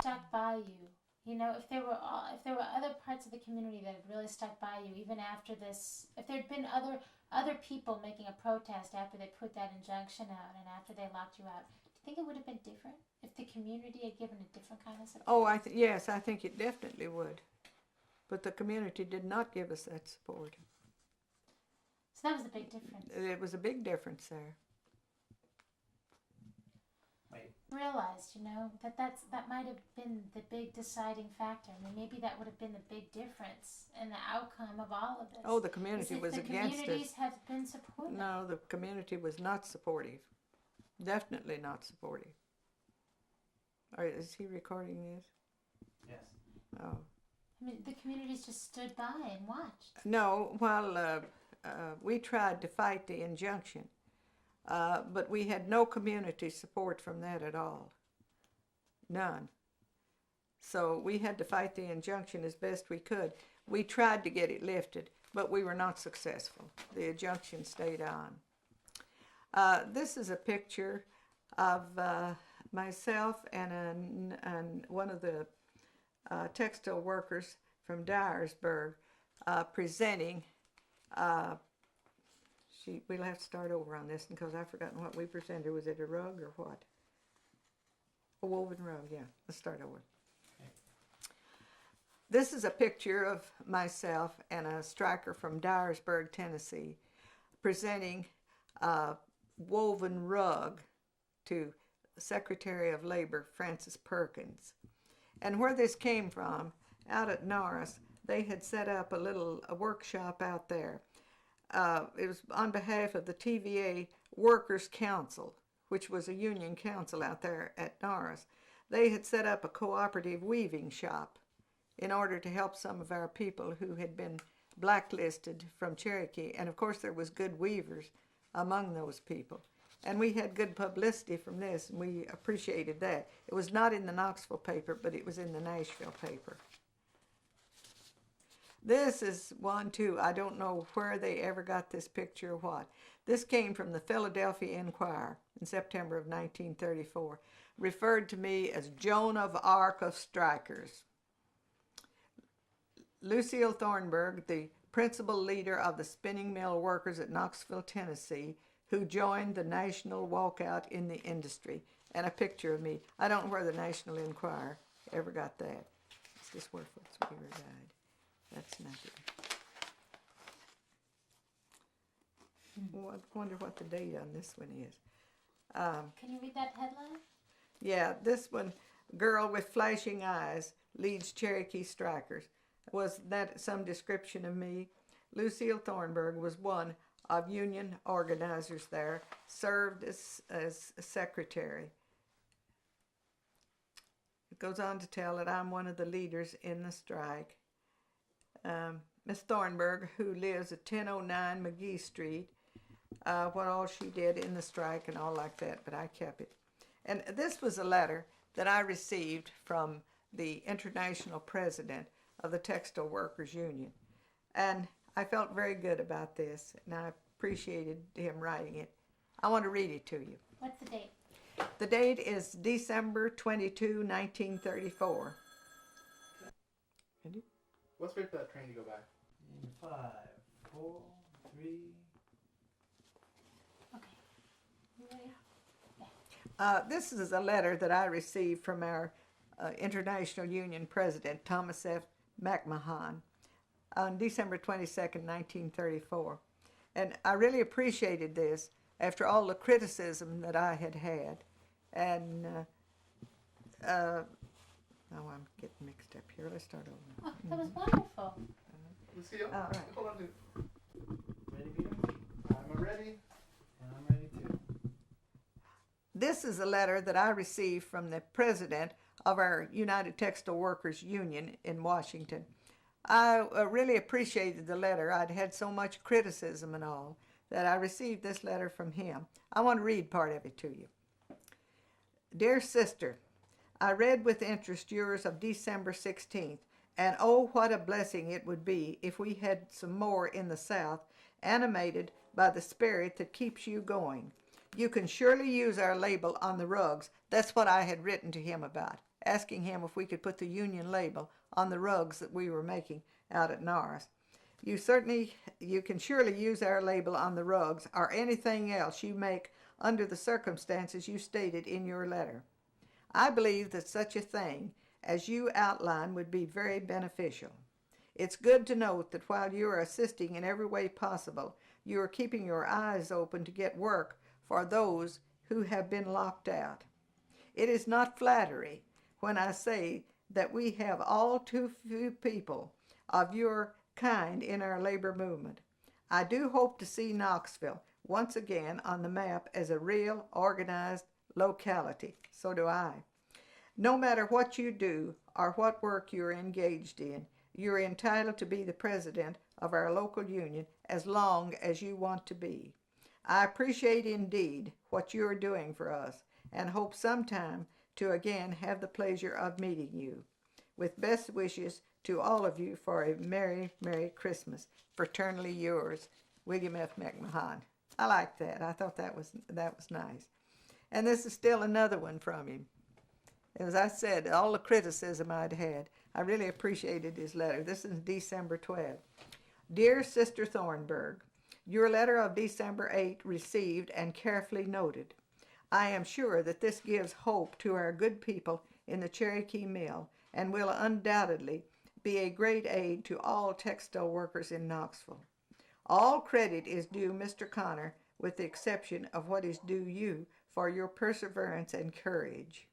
stuck by you. You know, if there were other parts of the community that had really stuck by you, even after this, if there had been other people making a protest after they put that injunction out and after they locked you out, do you think it would have been different if the community had given a different kind of support? Oh, yes, I think it definitely would. But the community did not give us that support. So that was a big difference. It was a big difference there. Realized, you know, that might have been the big deciding factor. I mean, maybe that would have been the big difference in the outcome of all of this. Oh, the community was against us. The communities have been supportive. No, the community was not supportive. Definitely not supportive. Is he recording this? Yes. Oh. I mean, the communities just stood by and watched. No, well, we tried to fight the injunction. But we had no community support from that at all. None. So we had to fight the injunction as best we could. We tried to get it lifted, but we were not successful. The injunction stayed on. This is a picture of myself and one of the textile workers from Dyersburg presenting. We'll have to start over on this because I've forgotten what we presented. Was it a rug or what? A woven rug, yeah. Let's start over. Okay. This is a picture of myself and a striker from Dyersburg, Tennessee, presenting a woven rug to Secretary of Labor Francis Perkins. And where this came from, out at Norris, they had set up a workshop out there. It was on behalf of the TVA Workers' Council, which was a union council out there at Norris. They had set up a cooperative weaving shop in order to help some of our people who had been blacklisted from Cherokee. And of course there was good weavers among those people. And we had good publicity from this, and we appreciated that. It was not in the Knoxville paper, but it was in the Nashville paper. This is one, too. I don't know where they ever got this picture or what. This came from the Philadelphia Inquirer in September of 1934, referred to me as Joan of Arc of strikers. Lucille Thornburgh, the principal leader of the spinning mill workers at Knoxville, Tennessee, who joined the national walkout in the industry. And a picture of me. I don't know where the National Enquirer ever got that. It's just where Foots Weaver died. That's nothing. Well, I wonder what the date on this one is. Can you read that headline? Yeah, this one, girl with flashing eyes leads Cherokee strikers. Was that some description of me? Lucille Thornburgh was one of union organizers there, served as secretary. It goes on to tell that I'm one of the leaders in the strike. Miss Thornburgh, who lives at 1009 McGee Street, what all she did in the strike and all like that, but I kept it. And this was a letter that I received from the international president of the Textile Workers Union. And I felt very good about this, and I appreciated him writing it. I want to read it to you. What's the date? The date is December 22, 1934. Ready? Let's wait for that train to go by. In 5, 4, 3. Okay. You ready? This is a letter that I received from our International Union President, Thomas F. McMahon, on December 22nd, 1934. And I really appreciated this after all the criticism that I had had. And oh, I'm getting mixed up here. Let's start over. Oh, that was wonderful. Lucille, all right. Hold on. Ready, Peter? I'm ready. And I'm ready too. This is a letter that I received from the president of our United Textile Workers Union in Washington. I really appreciated the letter. I'd had so much criticism and all that I received this letter from him. I want to read part of it to you. Dear sister, I read with interest yours of December 16th, and oh, what a blessing it would be if we had some more in the South, animated by the spirit that keeps you going. You can surely use our label on the rugs. That's what I had written to him about asking him if we could put the union label on the rugs that we were making out at Norris. You can surely use our label on the rugs or anything else you make under the circumstances you stated in your letter. I believe that such a thing as you outline would be very beneficial. It's good to note that while you are assisting in every way possible, you are keeping your eyes open to get work for those who have been locked out. It is not flattery when I say that we have all too few people of your kind in our labor movement. I do hope to see Knoxville once again on the map as a real organized locality. So do I. No matter what you do or what work you're engaged in, you're entitled to be the president of our local union as long as you want to be. I appreciate indeed what you are doing for us and hope sometime to again have the pleasure of meeting you. With best wishes to all of you for a Merry, Merry Christmas. Fraternally yours, William F. McMahon. I like that. I thought that was nice. And this is still another one from him. As I said, all the criticism I'd had, I really appreciated his letter. This is December 12th. Dear Sister Thornburgh, your letter of December 8 received and carefully noted. I am sure that this gives hope to our good people in the Cherokee Mill and will undoubtedly be a great aid to all textile workers in Knoxville. All credit is due Mr. Connor, with the exception of what is due you for your perseverance and courage.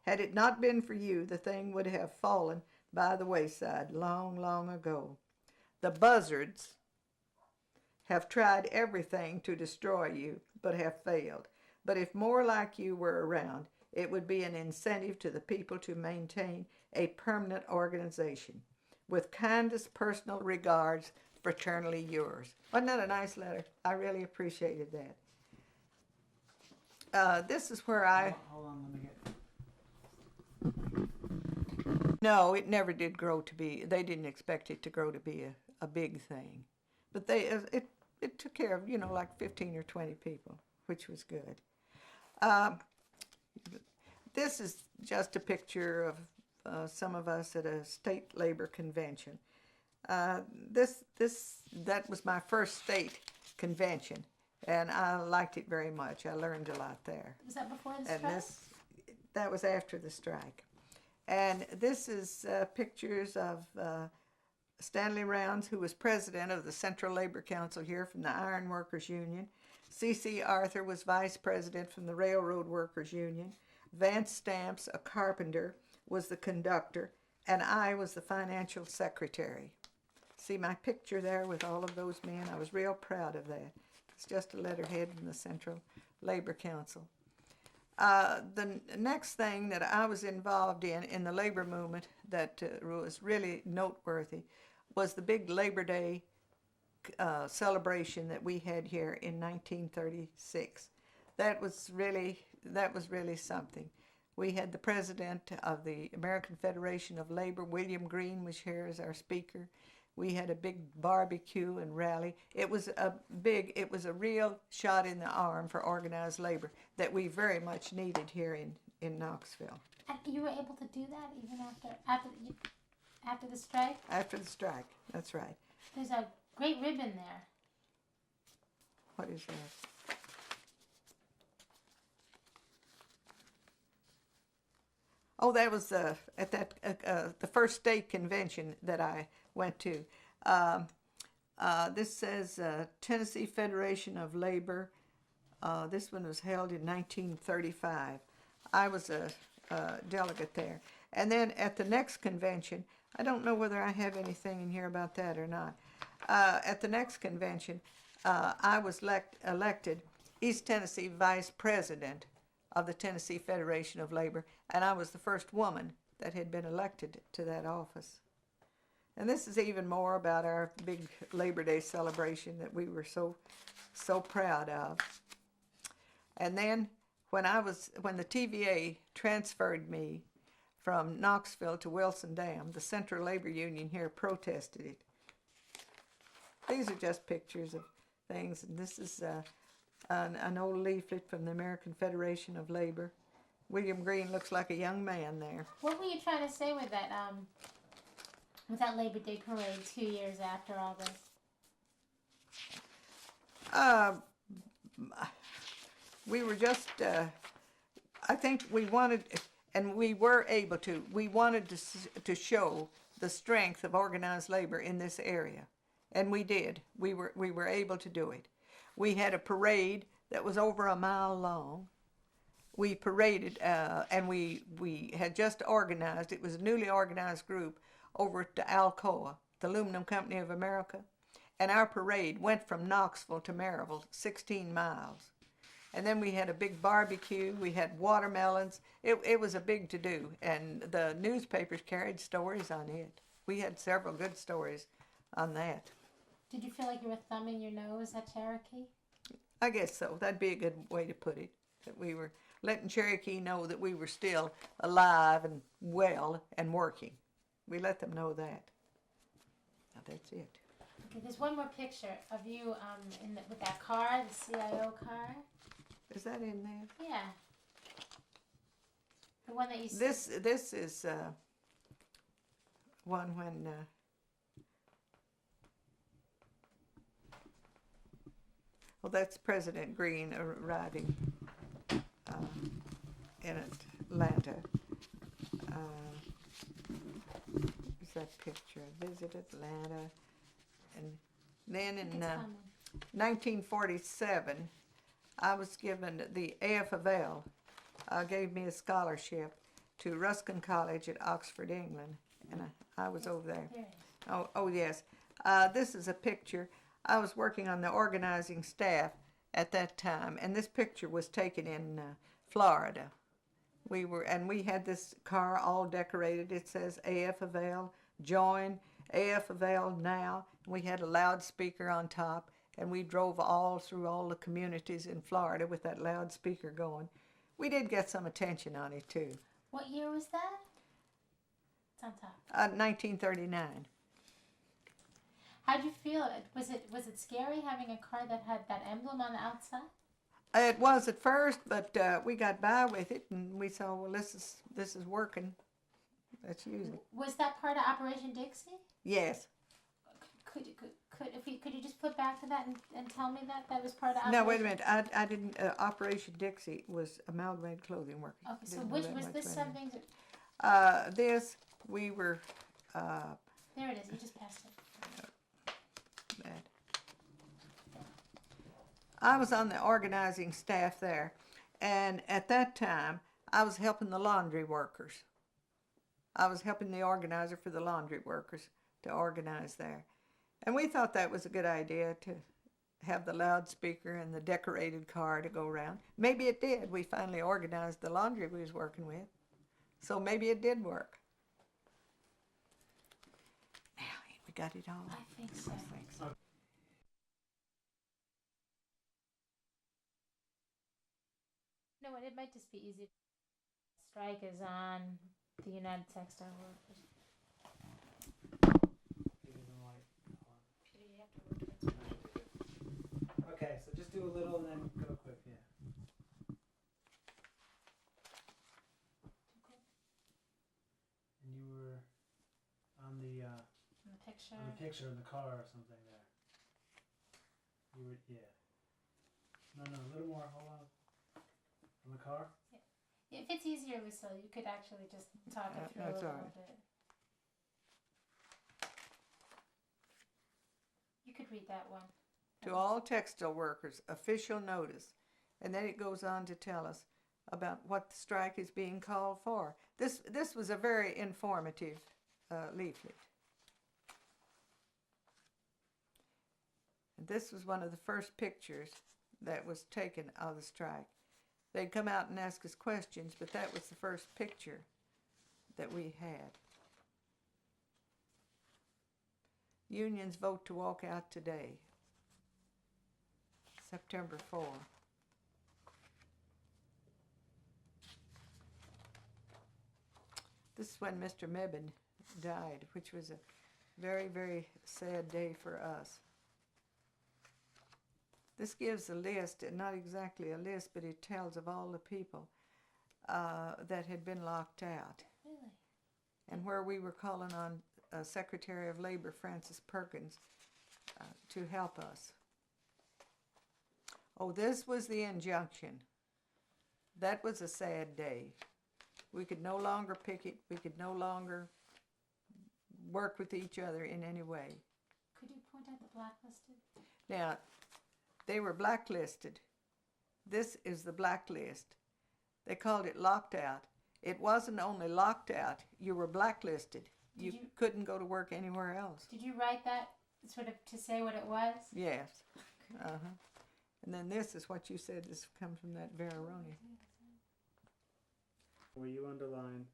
Had it not been for you, the thing would have fallen by the wayside long, long ago. The buzzards have tried everything to destroy you, but have failed. But if more like you were around, it would be an incentive to the people to maintain a permanent organization. With kindest personal regards, fraternally yours. Wasn't that a nice letter? I really appreciated that. This is where Hold on, let me get. No, it never did grow to be. They didn't expect it to grow to be a big thing, but it took care of like 15 or 20 people, which was good. This is just a picture of some of us at a state labor convention. That was my first state convention, and I liked it very much. I learned a lot there. Was that before the And strike? that was after the strike. And this is pictures of Stanley Rounds, who was president of the Central Labor Council here from the Iron Workers Union. C.C. Arthur was vice president from the Railroad Workers Union. Vance Stamps, a carpenter, was the conductor, and I was the financial secretary. See my picture there with all of those men? I was real proud of that. It's just a letterhead from the Central Labor Council. The next thing that I was involved in the labor movement that was really noteworthy was the big Labor Day celebration that we had here in 1936. That was really something. We had the president of the American Federation of Labor, William Green, was here as our speaker. We had a big barbecue and rally. It was a real shot in the arm for organized labor that we very much needed here in Knoxville. And you were able to do that even after the strike? After the strike, that's right. There's a great ribbon there. What is that? Oh, that was at the first state convention that I went to. This says Tennessee Federation of Labor. This one was held in 1935. I was a delegate there. And then at the next convention, I don't know whether I have anything in here about that or not. At the next convention, I was elected East Tennessee Vice President of the Tennessee Federation of Labor, and I was the first woman that had been elected to that office. And this is even more about our big Labor Day celebration that we were so proud of. And then when the TVA transferred me from Knoxville to Wilson Dam, the Central Labor Union here protested it. These are just pictures of things, and this is an old leaflet from the American Federation of Labor. William Green looks like a young man there. What were you trying to say with that Labor Day parade 2 years after all this? We were just, I think we wanted, and we were able to, we wanted to show the strength of organized labor in this area. And we did. We were able to do it. We had a parade that was over a mile long. We paraded, and we had just organized, it was a newly organized group over to Alcoa, the Aluminum Company of America. And our parade went from Knoxville to Maryville, 16 miles. And then we had a big barbecue. We had watermelons. It was a big to-do. And the newspapers carried stories on it. We had several good stories on that. Did you feel like you were thumbing your nose at Cherokee? I guess so. That'd be a good way to put it. That we were letting Cherokee know that we were still alive and well and working. We let them know that. Now that's it. Okay, there's one more picture of you with that car, the CIO car. Is that in there? Yeah. The one that you. This is one when. Well, that's President Green arriving in Atlanta. Is that picture? Visit Atlanta, and then in 1947, I was given the AF of L. Gave me a scholarship to Ruskin College at Oxford, England, and I was over there. Oh yes. This is a picture. I was working on the organizing staff at that time, and this picture was taken in Florida. We had this car all decorated. It says AF of L, join, AF of L now. We had a loudspeaker on top, and we drove all through all the communities in Florida with that loudspeaker going. We did get some attention on it too. What year was that? It's on top. 1939. How'd you feel? Was it scary having a car that had that emblem on the outside? It was at first, but we got by with it, and we saw, well, this is working. Let's use it. Was that part of Operation Dixie? Yes. Could you just flip back to that and tell me that was part of Operation? No, wait a minute. I didn't. Operation Dixie was Amalgamated Clothing Workers. Okay, so which was this something? This we were. There it is. You just passed it. That. I was on the organizing staff there, and at that time I was helping the laundry workers. I was helping the organizer for the laundry workers to organize there. And we thought that was a good idea to have the loudspeaker and the decorated car to go around. Maybe it did. We finally organized the laundry we was working with. So maybe it did work. Now, we got it all. I think so. You know what? It might just be easy. Strike is on the United Textile Workers. Okay, so just do a little and then go quick, yeah. And you were on the picture in the car or something there. You were, yeah. No, a little more, hold on. On the car? Yeah. If it's easier, Lucille, you could actually just talk it through a little bit. You could read that one. To all textile workers, official notice. And then it goes on to tell us about what the strike is being called for. This was a very informative leaflet. And this was one of the first pictures that was taken of the strike. They'd come out and ask us questions, but that was the first picture that we had. Unions vote to walk out today. September 4. This is when Mr. Mebane died, which was a very, very sad day for us. This gives a list, not exactly a list, but it tells of all the people. that had been locked out, Really? and where we were calling on Secretary of Labor Francis Perkins to help us. Oh, this was the injunction. That was a sad day. We could no longer picket. We could no longer work with each other in any way. Could you point out the blacklisted? Now, they were blacklisted. This is the blacklist. They called it locked out. It wasn't only locked out, you were blacklisted. You couldn't go to work anywhere else. Did you write that sort of to say what it was? Yes. Uh-huh. And then this is what you said, this comes from that Veraroni. Where you underline.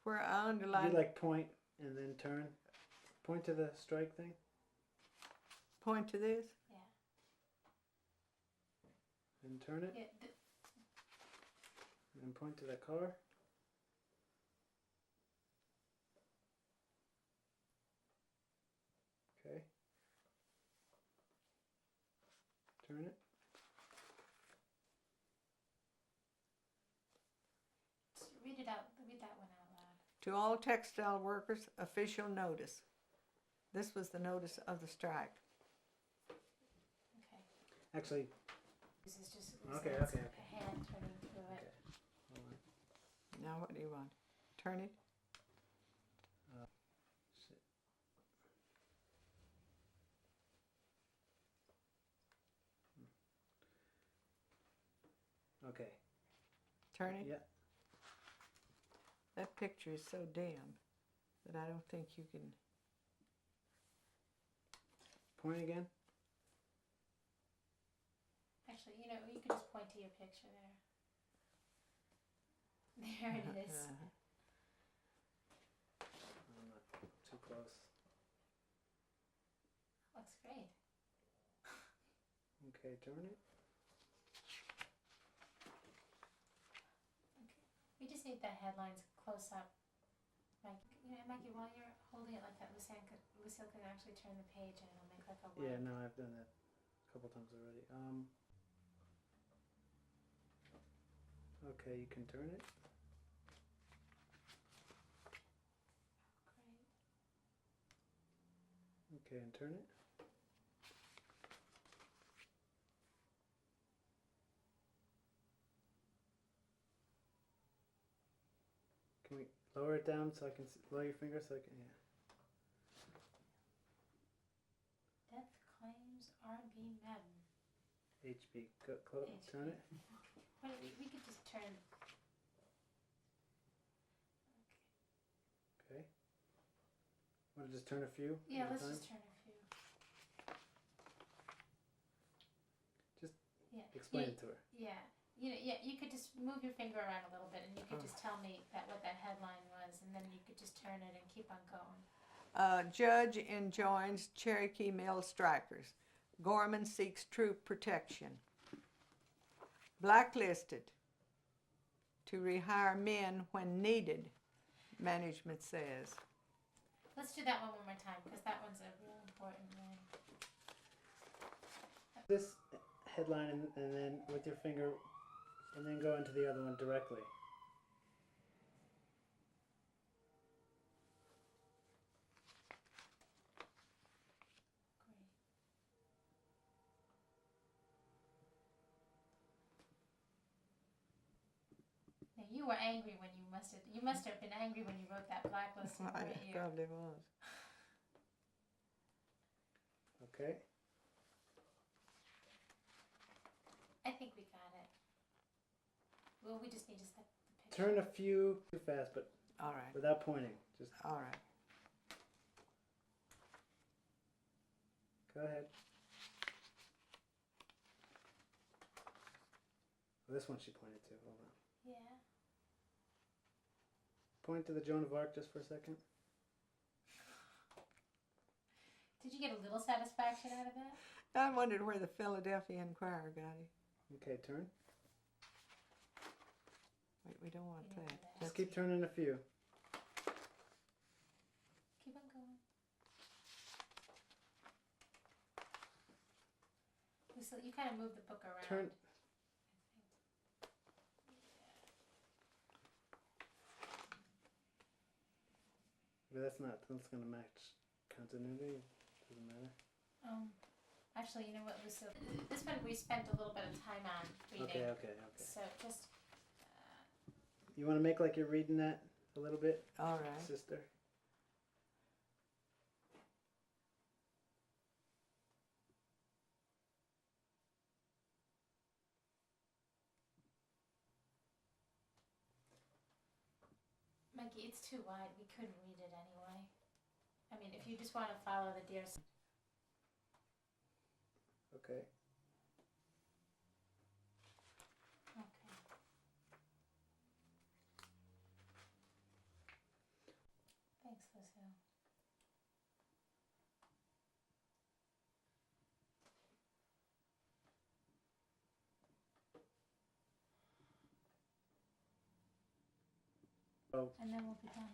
Where I underline. You like point and then turn. Point to the strike thing. Point to this? Yeah. And turn it. Yeah. And point to the car. Okay. Turn it. Read it out. Read that one out loud. To all textile workers, official notice. This was the notice of the strike. Okay. Actually. This is just Okay. a hand turning through it. Okay. Hold on. Now what do you want? Turn it? Shit. Okay. Turn it? Yeah. That picture is so dim that I don't think you can. Point again. Actually, you know, you could just point to your picture there. There it is. I'm not too close. Looks great. Okay, turn it. Okay. We just need the headlines close up. Like, you know, Mikey, while you're holding it like that, Lucille can actually turn the page and it'll make like a Yeah, line. no, I've done that a couple times already. Okay, you can turn it. Great. Okay, and turn it. Can we lower it down so I can lower your finger so I can, yeah. Death claims R.B. Madden. HB, close, HB. turn it. Wait, we could just turn. Okay. Want to just turn a few? Yeah, at a let's time? just turn a few. Just yeah. explain it to her. Yeah. You know, yeah, you could just move your finger around a little bit and you could just tell me what that headline was and then you could just turn it and keep on going. Judge enjoins Cherokee Mill strikers. Gorman seeks troop protection. Blacklisted to rehire men when needed, management says. Let's do that one more time because that one's a real important one. This headline and then with your finger, and then go into the other one directly. Great. Now you were angry when you must have been angry when you wrote that blacklist, I weren't you? probably was. Okay. I think we got it. Well, we just need to set the picture. Turn a few too fast, but All right. without pointing. Just All right. go ahead. Well, this one she pointed to. Hold on. Yeah. Point to the Joan of Arc just for a second. Did you get a little satisfaction out of that? I wondered where the Philadelphia Inquirer got it. Okay, turn. Wait, we don't want You didn't that. do that. Just keep turning a few. Keep on going. Lucille, you kind of moved the book around. Turn. I think. But that's gonna match continuity. Doesn't matter. Actually, you know what, Lucille? This one we spent a little bit of time on reading. Okay. So just. You want to make like you're reading that a little bit, All right. sister? Mikey, it's too wide. We couldn't read it anyway. I mean, if you just want to follow the deer. Okay. Okay. Thanks, Lucille. Oh. And then we'll be done.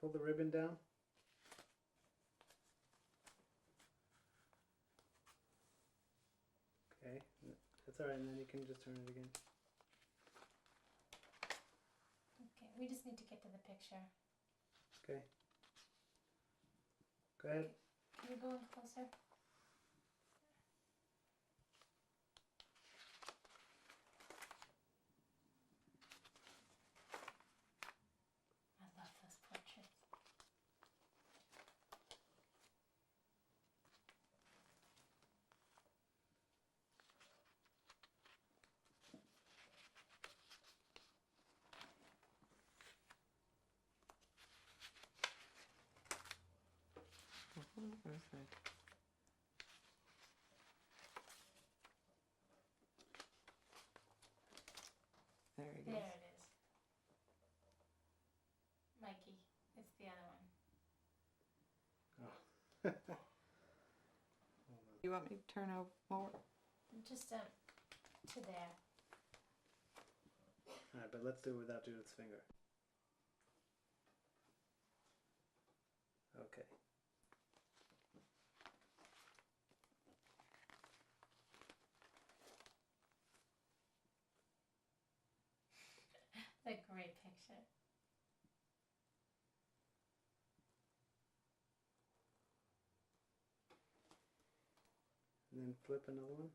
Pull the ribbon down. Okay, that's alright, and then you can just turn it again. Okay, we just need to get to the picture. Okay. Go ahead. Can you go in closer? I love those portraits. Where's that? There it There is. it is. Mikey, it's the other one. Oh. You want me to turn over more? Just to there. Alright, but let's do it without Judith's finger. Okay. It's a great picture. And then flip another one.